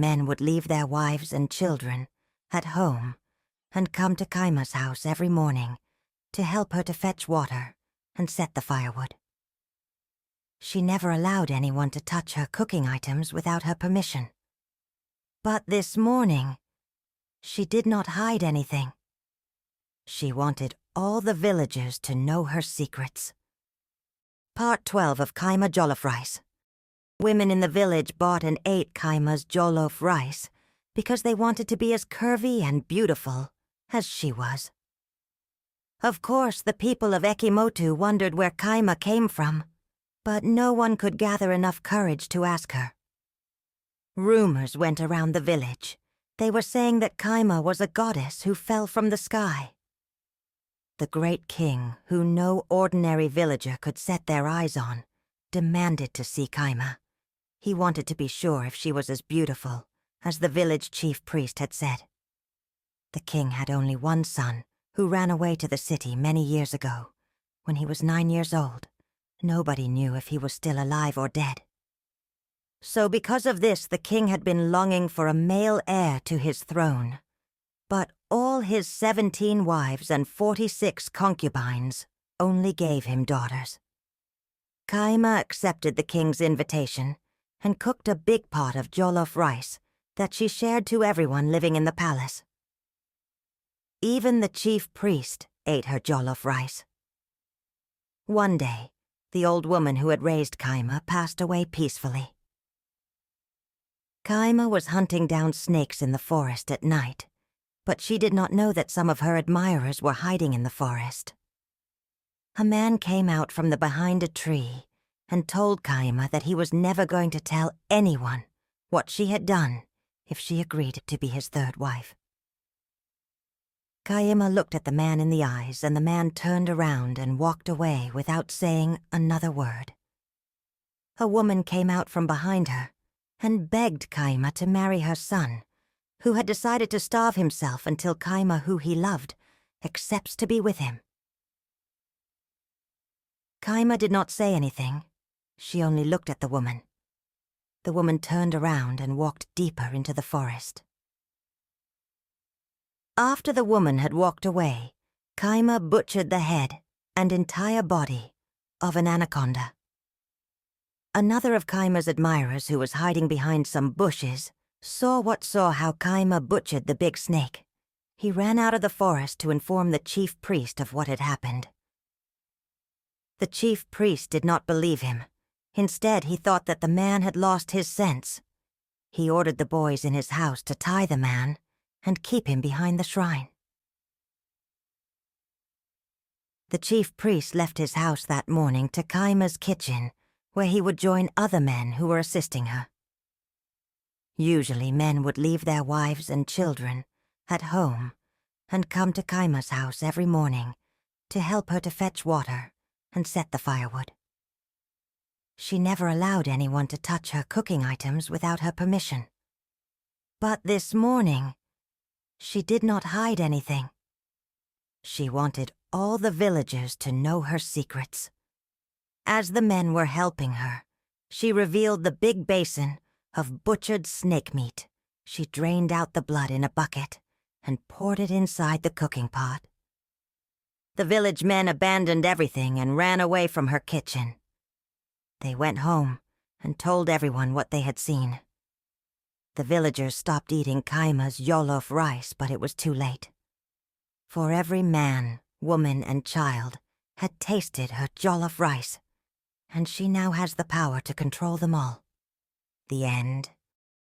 Men would leave their wives and children at home and come to Kaima's house every morning to help her to fetch water and set the firewood. She never allowed anyone to touch her cooking items without her permission. But this morning, she did not hide anything. She wanted all the villagers to know her secrets. Part 12 of Kaima Jollof rice. Women in the village bought and ate Kaima's Jollof rice because they wanted to be as curvy and beautiful as she was. Of course, the people of Ekimotu wondered where Kaima came from, but no one could gather enough courage to ask her. Rumors went around the village. They were saying that Kaima was a goddess who fell from the sky. The great king, who no ordinary villager could set their eyes on, demanded to see Kaima. He wanted to be sure if she was as beautiful as the village chief priest had said. The king had only one son, who ran away to the city many years ago. When he was 9 years old, nobody knew if he was still alive or dead. So because of this, the king had been longing for a male heir to his throne. But all his 17 wives and 46 concubines only gave him daughters. Kaima accepted the king's invitation and cooked a big pot of jollof rice that she shared to everyone living in the palace. Even the chief priest ate her jollof rice. One day, the old woman who had raised Kaima passed away peacefully. Kaima was hunting down snakes in the forest at night, but she did not know that some of her admirers were hiding in the forest. A man came out from behind a tree and told Kaima that he was never going to tell anyone what she had done if she agreed to be his third wife. Kaima looked at the man in the eyes, and the man turned around and walked away without saying another word. A woman came out from behind her and begged Kaima to marry her son, who had decided to starve himself until Kaima, who he loved, accepts to be with him. Kaima did not say anything. She only looked at the woman. The woman turned around and walked deeper into the forest. After the woman had walked away, Kaima butchered the head and entire body of an anaconda. Another of Kaima's admirers, who was hiding behind some bushes, saw how Kaima butchered the big snake. He ran out of the forest to inform the chief priest of what had happened. The chief priest did not believe him. Instead, he thought that the man had lost his sense. He ordered the boys in his house to tie the man and keep him behind the shrine. The chief priest left his house that morning to Kaima's kitchen, where he would join other men who were assisting her. Usually, men would leave their wives and children at home and come to Kaima's house every morning to help her to fetch water and set the firewood. She never allowed anyone to touch her cooking items without her permission. But this morning, she did not hide anything. She wanted all the villagers to know her secrets. As the men were helping her, she revealed the big basin of butchered snake meat. She drained out the blood in a bucket and poured it inside the cooking pot. The village men abandoned everything and ran away from her kitchen. They went home and told everyone what they had seen. The villagers stopped eating Kaima's Jollof rice, but it was too late. For every man, woman, and child had tasted her Jollof rice, and she now has the power to control them all. The end.